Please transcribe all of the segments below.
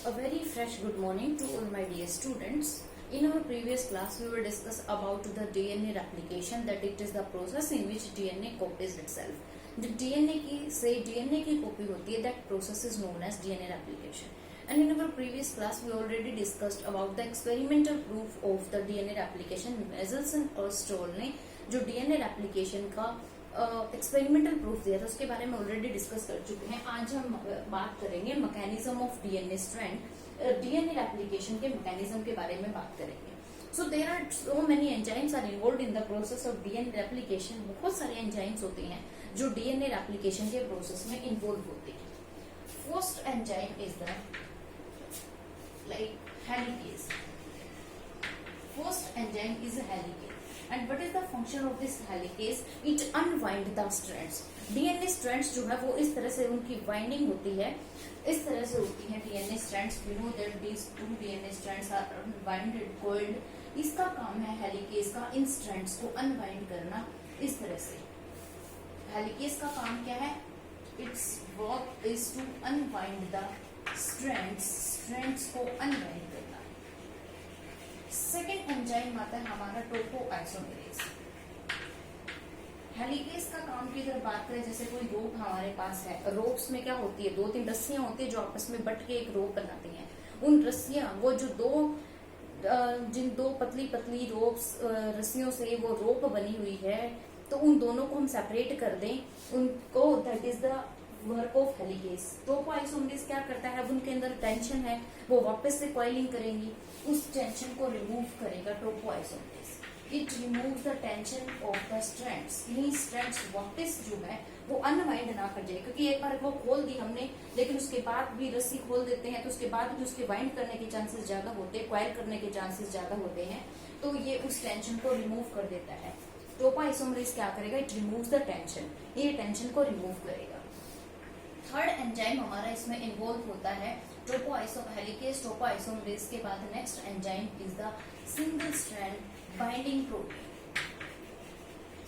A very fresh good morning to all my dear students. In our previous class, we will discuss about the DNA replication, that it is the process in which DNA copies itself. The DNA की copy होती है, that process is known as DNA replication. And in our previous class, we already discussed about the experimental proof of the DNA replication. Mendelssohn और stall ने जो DNA replication का experimental proof दिया था उसके बारे में ऑलरेडी डिस्कस कर चुके हैं. आज हम बात करेंगे mechanism of DNA strand, DNA application के मैकेनिज्म के बारे में बात करेंगे. So there are so many enzymes are involved in the process of DNA replication. बहुत सारे एंजाइम्स होते हैं जो डीएनए रेप्लिकेशन के प्रोसेस में इन्वॉल्व होते हैं. First enzyme is the helicase. First enzyme is a helicase. And what is the function of this helicase? It unwind the strands. DNA strands जो है वो इस तरह से उनकी वाइंडिंग होती है, इस तरह से होती है DNA strands. We know that these two DNA strands are unwinded, coiled. इसका काम है हेलिकेज का इन strands को unwind करना इस तरह से. हेलिकेज का काम क्या है? Its work is to unwind the strands को unwind करना. सेकेंड एंजाइम आता है हमारा टोपोआइसोमेरेज. हेलिकेज का काम की अगर बात करें, जैसे कोई रोप हमारे पास है, रोप्स में क्या होती है, 2-3 रस्सियां होती है जो आपस में बट के एक रोप बनाती हैं. उन रस्सियां, वो जो जिन दो पतली पतली रोप्स रस्सियों से वो रोप बनी हुई है, तो उन दोनों को हम सेपरेट कर दें, उनको, that is the work of helicase. Topoisomerase क्या करता है, उनके अंदर टेंशन है, वो वापस से कॉइलिंग करेंगी, उस टेंशन को रिमूव करेगा topoisomerase. It removes the tension of the strands. इन्हीं स्ट्रैंड्स वापस जो है वो अनवाइंड ना कर जाए, क्योंकि एक बार वो खोल दी हमने, लेकिन उसके बाद भी रस्सी खोल देते हैं तो उसके बाद भी उसके वाइंड करने के चांसेस ज्यादा होते हैं, क्वाइल करने के चांसेस ज्यादा होते हैं, तो ये उस टेंशन को रिमूव कर देता है. टोपोआइसोमेरेज क्या करेगा? इट रिमूव्स द टेंशन, ये टेंशन को रिमूव करेगा. थर्ड एंजाइम हमारा इसमें इन्वॉल्व होता है हेलिकेज टोपोआइसोमेरेज के बाद next enzyme is the single strand binding protein.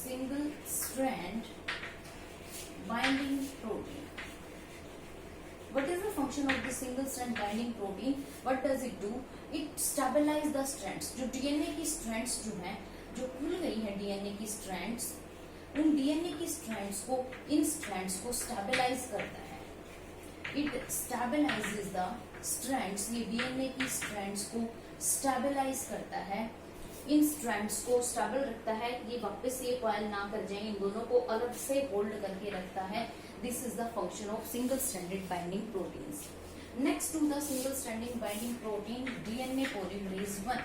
Single strand binding protein. What is the function of the single strand binding protein? What does it do? It stabilize the strands. जो DNA की strands जो हैं, जो खुल गई है DNA की strands, उन डीएनए की strands को, इन strands को stabilize करता है. It stabilizes the strands. ये डीएनए की strands को stabilize करता है, इन strands को स्टेबल रखता है, ये वापस ये कॉइल ना कर जाए, इन दोनों को अलग से होल्ड करके रखता है. This is the function of single stranded binding proteins. Next to the single stranded binding protein, DNA polymerase 1.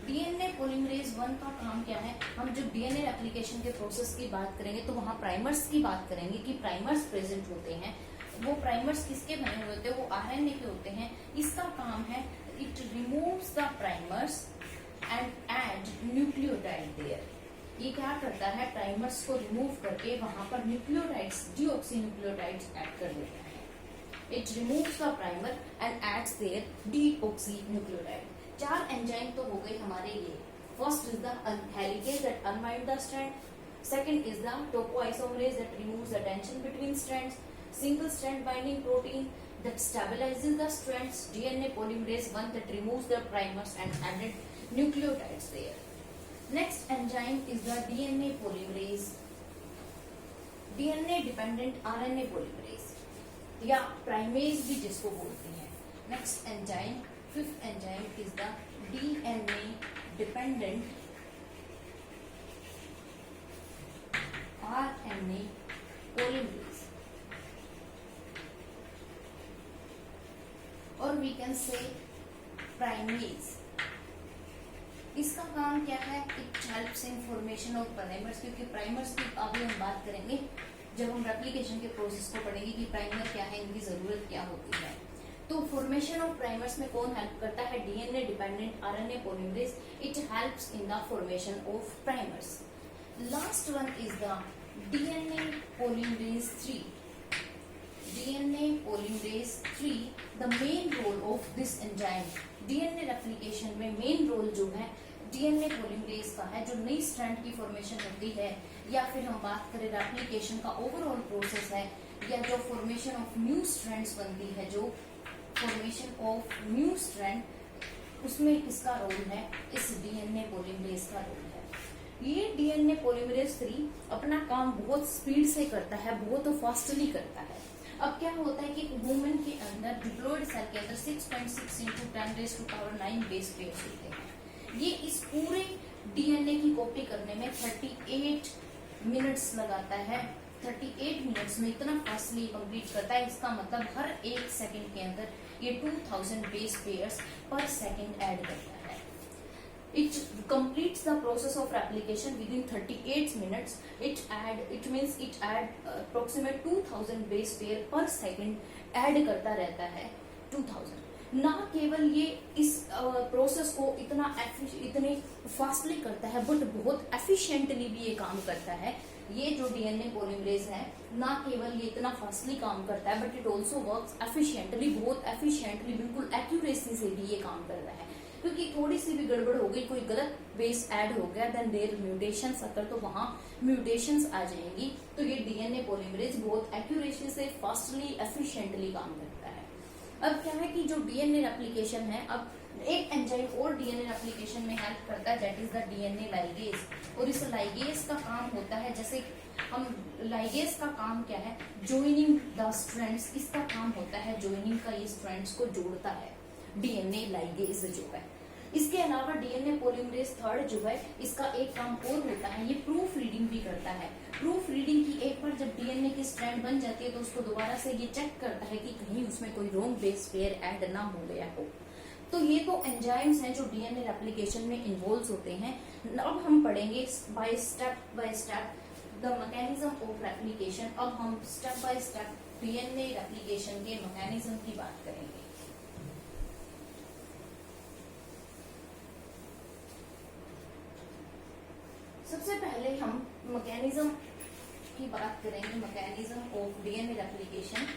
DNA polymerase 1 का काम क्या है? हम जब डीएनए एप्लीकेशन के प्रोसेस की बात करेंगे तो वहां प्राइमर्स की बात करेंगे कि प्राइमर्स प्रेजेंट होते हैं. वो प्राइमर्स किसके बने हुए होते हैं? वो आरएनए के होते हैं. इसका काम है, it removes the primers and add nucleotide there. ये क्या करता है? प्राइमर्स को रिमूव करके वहां पर न्यूक्लियोटाइड्स, डीऑक्सी न्यूक्लियोटाइड्स ऐड कर देता है. It removes the primer and adds there deoxy nucleotide. 4 enzyme तो हो गए हमारे ये. First is the helicase that unwind the strand. Second is the topoisomerase that removes the tension between strands. Single strand binding protein that stabilizes the strands. DNA polymerase 1 that removes the primers and added nucleotides there. Next enzyme is the DNA polymerase, DNA dependent RNA polymerase या primase भी जिसको बोलते हैं. Next enzyme, fifth enzyme is the DNA dependent RNA polymerase, और we can say primase. इसका काम क्या है? It helps in formation of primers, क्योंकि प्राइमर्स की अभी हम बात करेंगे जब हम रेप्लिकेशन के प्रोसेस को पढ़ेंगे कि प्राइमर क्या है, इनकी जरूरत क्या होती है. तो फॉर्मेशन ऑफ प्राइमर्स में कौन हेल्प करता है? DNA dependent RNA polymerase. It helps in the formation of primers. Last one is the DNA polymerase 3. DNA polymerase 3, the main role of this enzyme. DNA replication में main role जो है DNA polymerase का है, जो नई strand की formation होती है, या फिर हम बात करें रेप्लिकेशन का ओवरऑल प्रोसेस है, या जो फॉर्मेशन ऑफ न्यू स्ट्रैंड्स बनती है, जो फॉर्मेशन ऑफ न्यू स्ट्रैंड, उसमें किसका रोल है? इस डीएनए पॉलीमरेज का रोल है। ये डीएनए पॉलीमरेज 3 अपना काम बहुत स्पीड से करता है, बहुत फास्टली करता है। अब क्या होता है कि वुमेन के अंदर डिप्लॉयड सेल के अंदर 6.6 × 10⁻⁹ बेस पेयर्स होते हैं। ये इस पूरे डीएनए की कॉपी करने में 38 मिनट्स लगाता है। 38 मिनट्स में इतना फास्टली कंप्लीट करता है। इसका मतलब हर 1 सेकंड के अंदर ये 2000 बेस पेयर्स पर सेकंड ऐड करता है। It completes the process of replication within 38 minutes. It means it add approximate 2000 base pair per second add करता रहता है 2000। ना केवल ये इस प्रोसेस को इतने फास्टली करता है, बट बहुत एफिशिएंटली भी ये काम करता है। ये जो डीएनए पॉलीमरेज है, ना केवल ये इतना फास्टली काम करता है, but it also works efficiently, बहुत एफिशिएंटली, बिल्कुल एक्यूरेसी से भी ये काम कर रहा है। क्योंकि थोड़ी सी भी गड़बड़ हो गई, कोई गलत बेस ऐड हो गया, देन देयर म्यूटेशंस अगर, तो वहां म्यूटेशंस आ जाएंगी। तो ये डीएनए पॉलीमरेज बहुत एक्यूरेसी से, फास्टली, एफिशिएंटली काम करता है। अब क्या है कि जो डीएनए रेप्लिकेशन है, अब एक एंजाइम और डीएनए रेप्लिकेशन में हेल्प करता है, that is the DNA ligase. और इस लाइगेज का काम होता है, जैसे हम लाइगेज का काम क्या है? Joining the strands. इसका काम होता है जॉइनिंग का, ये स्ट्रैंड्स को जोड़ता है डीएनए लाइगेज जो है। इसके अलावा डीएनए पॉलीमरेज 3 जो है, इसका एक काम और होता है, ये प्रूफ रीडिंग भी करता है। प्रूफ रीडिंग की एक बार जब डीएनए की स्ट्रैंड बन जाती है, तो उसको दोबारा से ये चेक करता है कि कहीं उसमें कोई रॉन्ग बेस पेयर ऐड ना हो गया हो। तो ये तो एंजाइम्स हैं जो डीएनए रेप्लिकेशन में इन्वॉल्व होते हैं। अब हम पढ़ेंगे by step the mechanism of replication. अब हम step by step DNA replication के मैकेनिज्म की बात करेंगे। सबसे पहले हम मैकेनिज्म की बात करेंगे, mechanism of DNA replication.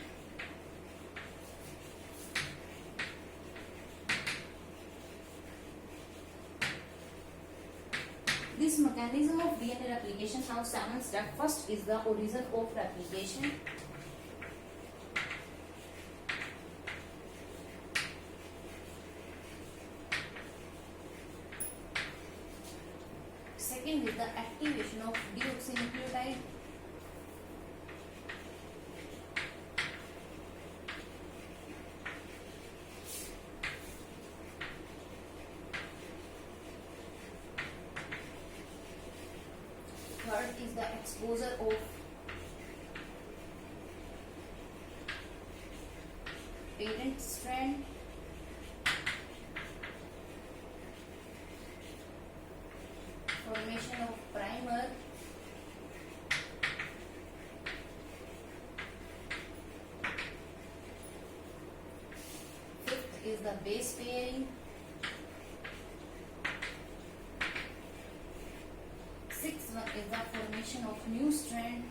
This mechanism of DNA replication has 7 steps. First is the origin of replication. Second is the activation of deoxynucleotide. Third is the exposure of parent strand. Formation of primer. Fifth is the base pairing. Sixth one is the formation of new strand.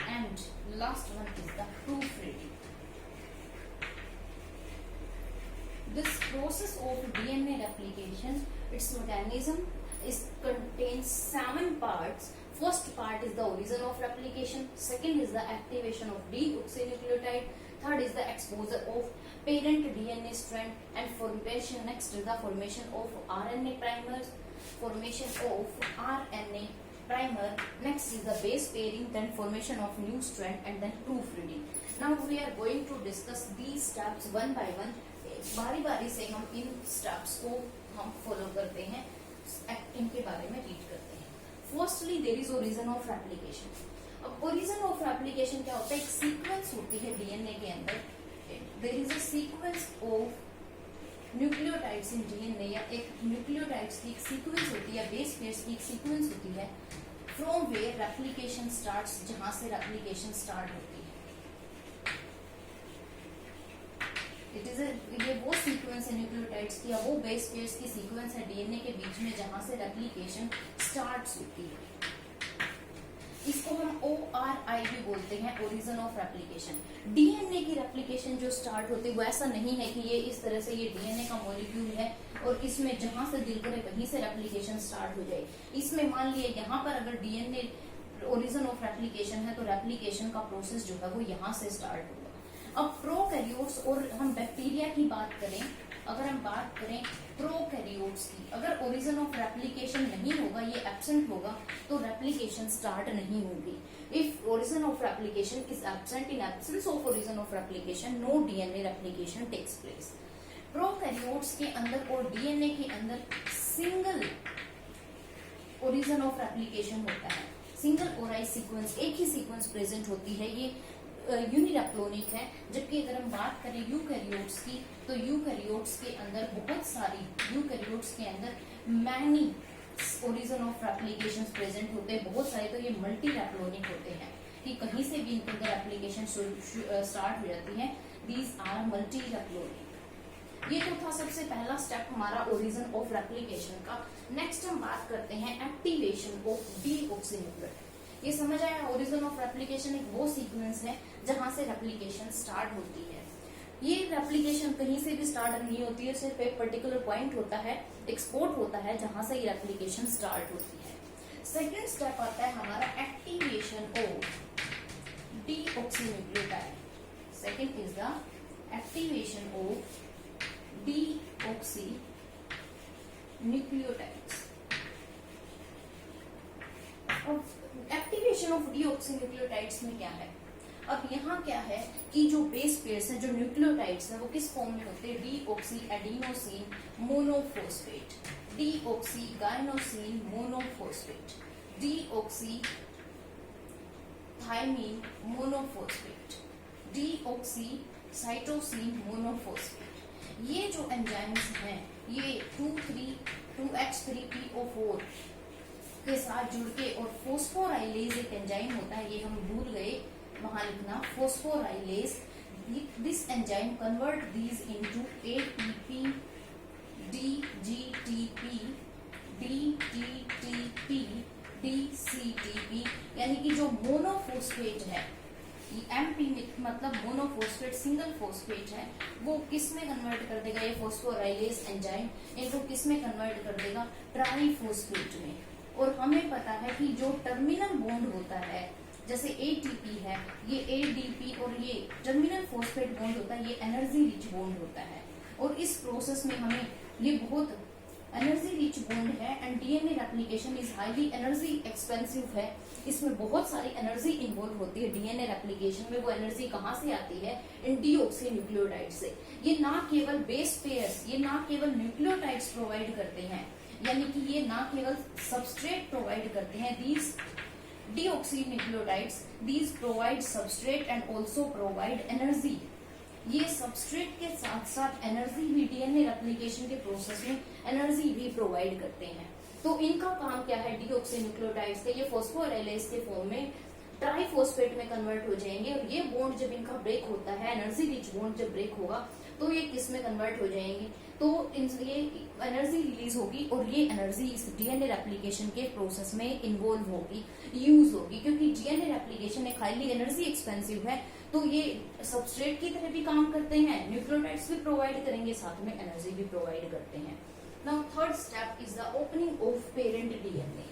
And last one is the proofreading. This process of DNA replication, its mechanism contains 7 parts. First part is the origin of replication. Second is the activation of deoxynucleotide. Third is the exposure of parent DNA strand and formation. Next is the formation of RNA primers. Formation of RNA primer. Next is the base pairing. Then formation of new strand and then proofreading. Now we are going to discuss these steps one by one. बारी बारी से हम इन steps को हम follow करते हैं, इनके बारे में रीड करते हैं। Firstly there is origin of replication. अब ओरिजिन ऑफ रेप्लिकेशन क्या होता है? एक सीक्वेंस होती है डीएनए के अंदर। There is a sequence of nucleotides in DNA, या एक न्यूक्लियोटाइड्स की एक सीक्वेंस होती है, बेस पेयर्स की एक सीक्वेंस होती है, फ्रॉम वेयर रेप्लिकेशन स्टार्ट्स, जहां से रेप्लिकेशन स्टार्ट होती है। ये वो सीक्वेंस है न्यूक्लियोटाइड्स की, या वो बेस पेयर्स की सीक्वेंस है डीएनए के बीच में, जहां से रेप्लिकेशन स्टार्ट्स होती है। इसको हम ORI भी बोलते हैं, ओरिजिन ऑफ रेप्लिकेशन। डीएनए की रेप्लिकेशन जो स्टार्ट होती है वो ऐसा नहीं है कि ये इस तरह से ये डीएनए का मॉलिक्यूल है और इसमें जहां से दिल करे वहीं से रेप्लिकेशन स्टार्ट हो जाए। इसमें मान लिए यहाँ पर अगर डीएनए ओरिजिन ऑफ रेप्लिकेशन है तो रेप्लिकेशन का प्रोसेस जो है वो यहाँ से स्टार्ट होगा। अब प्रोकैरियोट्स और हम बैक्टीरिया की बात करें, अगर हम बात करें प्रोकैरियोट्स की, अगर ओरिजिन ऑफ रेप्लिकेशन नहीं होगा, ये एब्सेंट होगा, तो रेप्लिकेशन स्टार्ट नहीं होगी। If origin of replication is absent, in absence of origin of replication no DNA replication takes place. Prokaryotes के अंदर और डीएनए के अंदर सिंगल ओरिजिन ऑफ रेप्लिकेशन होता है, सिंगल ओराई सीक्वेंस, एक ही सीक्वेंस प्रेजेंट होती है, ये यूनिरेप्लोनिक है। जबकि अगर हम बात करें यूकैरियोट्स की, तो यूकैरियोट्स के अंदर बहुत सारी, यूकैरियोट्स के अंदर मैनी ओरिजिन ऑफ रेप्लिकेशंस प्रेजेंट होते हैं, बहुत सारे, तो ये मल्टी रेप्लोनिक होते हैं कि कहीं से भी इनके अंदर रेप्लिकेशन स्टार्ट हो जाती है। These are multi replicon. ये तो था सबसे पहला स्टेप हमारा ओरिजिन ऑफ रेप्लिकेशन का। नेक्स्ट हम बात करते हैं एक्टिवेशन ऑफ डीऑक्सीन्यूक्लियोटाइड। ये समझ आया, ओरिजिन ऑफ रेप्लिकेशन एक वो सीक्वेंस है जहां से रेप्लिकेशन स्टार्ट होती है। ये रेप्लिकेशन कहीं से भी स्टार्ट नहीं होती है, सिर्फ एक पर्टिकुलर पॉइंट होता है, एक्सपोर्ट होता है, जहां से ये रेप्लिकेशन स्टार्ट होती है। सेकेंड स्टेप आता है हमारा activation of deoxynucleotide. Second is the activation of deoxynucleotides. Activation of deoxynucleotides में क्या है, अब यहाँ क्या है कि जो बेस पेयर्स हैं, जो न्यूक्लियोटाइड्स हैं, वो किस फॉर्म में होते हैं, deoxy adenosine monophosphate, deoxy guanosine monophosphate, deoxy thymine monophosphate, deoxy cytosine monophosphate. ये जो एंजाइम्स हैं ये 2,3-2H3PO4 के साथ जुड़ के, और फोस्फोराइलेज एक एंजाइम होता है, ये हम भूल गए वहां लिखना, phosphorylase. This enzyme convert these into ATP, DGTP, DTTP, DCTP, यानी कि जो मोनोफॉस्फेट है, MP मतलब मोनोफॉस्फेट, सिंगल फॉस्फेट है, वो किस में कन्वर्ट कर देगा, ये फोस्फोराइलेज एंजाइम इनको किस में कन्वर्ट कर देगा, ट्राइफॉस्फेट में। और हमें पता है कि जो टर्मिनल बॉन्ड होता है, जैसे ATP है, ये ADP और ये टर्मिनल फॉस्फेट बॉन्ड होता है, ये एनर्जी रिच बॉन्ड होता है, और इस प्रोसेस में हमें ये बहुत एनर्जी रिच बॉन्ड है। And DNA replication is highly energy expensive है, इसमें बहुत सारी एनर्जी इन्वॉल्व होती है डीएनए रेप्लिकेशन में। वो एनर्जी कहाँ से आती है, इन डीऑक्सीन्यूक्लियोटाइड से। ये ना केवल बेस पेयर्स, ये ना केवल न्यूक्लियोटाइड्स प्रोवाइड करते हैं, यानी कि ये ना केवल सबस्ट्रेट प्रोवाइड करते हैं, these deoxynucleotides, these provide substrate and also provide energy। ये सबस्ट्रेट के साथ साथ एनर्जी भी, डीएनए रेप्लिकेशन के प्रोसेस में एनर्जी भी प्रोवाइड करते हैं। तो इनका काम क्या है, डीऑक्सीन्यूक्लियोटाइड्स के, ये फोस्फोराइलेज के फॉर्म में ट्राइफॉस्फेट में कन्वर्ट हो जाएंगे, और ये बॉन्ड जब इनका ब्रेक होता है, एनर्जी रिच बॉन्ड जब ब्रेक होगा, तो ये किस में कन्वर्ट हो जाएंगे, तो ये एनर्जी रिलीज होगी, और ये एनर्जी इस डीएनए रेप्लिकेशन के प्रोसेस में इन्वॉल्व होगी, यूज होगी। क्योंकि डीएनए रेप्लिकेशन एक हाईली एनर्जी एक्सपेंसिव है, तो ये सबस्ट्रेट की तरह भी काम करते हैं, न्यूक्लियोटाइड्स भी प्रोवाइड करेंगे, साथ में एनर्जी भी प्रोवाइड करते हैं। Now third step is the opening of parent DNA.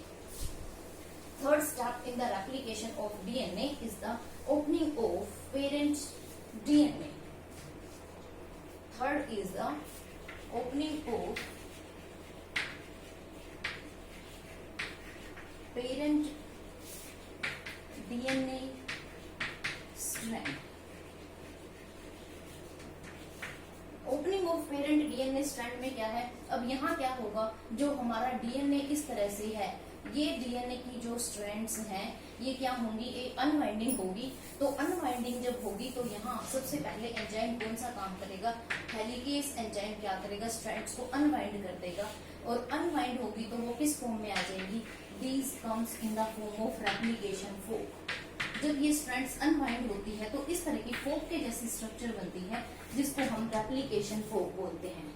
Third step in the replication of DNA is the opening of parent DNA. Third is the opening of parent DNA strand. Opening of parent DNA strand में क्या है, अब यहाँ क्या होगा, जो हमारा DNA इस तरह से है, ये डीएनए की जो स्ट्रैंड्स हैं ये क्या होंगी, एक अनवाइंडिंग होगी। तो अनवाइंडिंग जब होगी तो यहाँ सबसे पहले एंजाइम कौन सा काम करेगा, हेलिकेज एंजाइम क्या करेगा, स्ट्रैंड्स को अनवाइंड कर देगा, और अनवाइंड होगी तो वो किस फॉर्म में आ जाएगी, these comes in the form of replication fork. जब ये स्ट्रैंड्स अनवाइंड होती है तो इस तरह की फोक के जैसी स्ट्रक्चर बनती है, जिसको हम रेप्लिकेशन फोक बोलते हैं।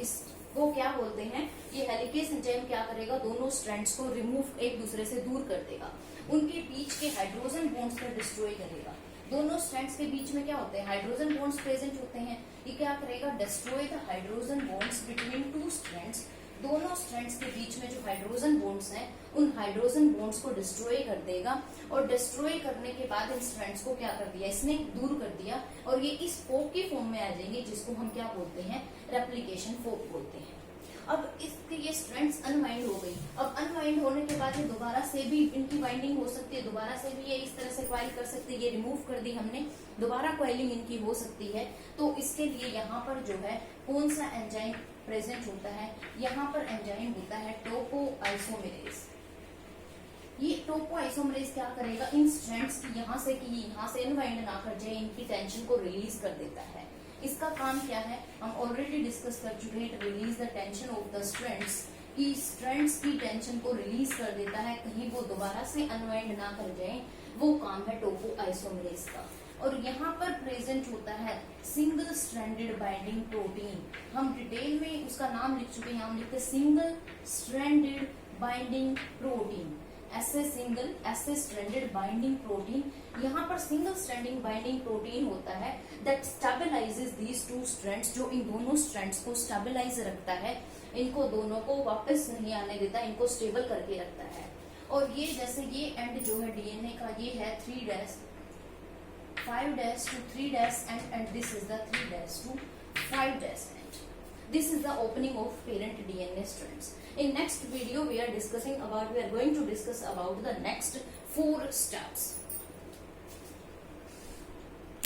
इस वो क्या बोलते हैं, ये हेलिकेस एंजाइम क्या करेगा, दोनों स्ट्रैंड्स को रिमूव, एक दूसरे से दूर कर देगा, उनके बीच के हाइड्रोजन बॉन्ड्स को डिस्ट्रॉय करेगा। दोनों स्ट्रैंड्स के बीच में क्या होते हैं, हाइड्रोजन बॉन्ड्स प्रेजेंट होते हैं, ये क्या करेगा, destroy the hydrogen bonds between two strands, दोनों स्ट्रैंड्स के बीच में जो हाइड्रोजन बॉन्ड्स हैं उन हाइड्रोजन बॉन्ड्स को डिस्ट्रॉय कर देगा, और डिस्ट्रॉय करने के बाद इन स्ट्रैंड्स को क्या कर दिया, इसने दूर कर दिया, और ये इस फोक की फॉर्म में आ जाएंगे, जिसको हम क्या बोलते हैं, रेप्लिकेशन फोक बोलते हैं। अब इसके ये स्ट्रैंड्स अनवाइंड हो गई, अब अनवाइंड होने के बाद ये दोबारा से भी इनकी बाइंडिंग हो सकती है, दोबारा से भी ये इस तरह से क्वाइल कर सकती है, ये रिमूव कर दी हमने, दोबारा क्वाइलिंग इनकी हो सकती है। तो इसके लिए यहाँ पर जो है कौन सा एंजाइम प्रेजेंट होता है, यहाँ पर एंजाइम होता है टोपोआइसोमेरेज। ये टोपोआइसोमेरेज क्या करेगा, इन स्ट्रैंड्स की यहाँ से अनवाइंड ना कर जाए, इनकी टेंशन को रिलीज कर देता है। इसका काम क्या है, हम ऑलरेडी डिस्कस कर चुके हैं, release the tension of the strands, कि स्ट्रैंड्स की टेंशन को रिलीज कर देता है, कहीं वो दोबारा से अनवाइंड ना कर जाए, वो काम है टोपोआइसोमेरेज का। और यहाँ पर प्रेजेंट होता है सिंगल स्ट्रैंडेड बाइंडिंग प्रोटीन, हम डिटेल में उसका नाम लिख चुके हैं, हम लिखते हैं सिंगल स्ट्रैंडेड बाइंडिंग प्रोटीन, ऐसे स्ट्रैंडेड बाइंडिंग प्रोटीन। यहाँ पर सिंगल स्ट्रैंडिंग बाइंडिंग प्रोटीन होता है that stabilises these two strands, जो इन दोनों स्ट्रैंड्स को स्टेबलाइज रखता है, इनको दोनों को वापस नहीं आने देता, इनको स्टेबल करके रखता है। और ये जैसे ये एंड जो है डीएनए का, ये है 3' 5' to 3' and this is the 3' to 5' end. This is the opening of parent DNA strands. In next video we are going to discuss about the next 4 steps.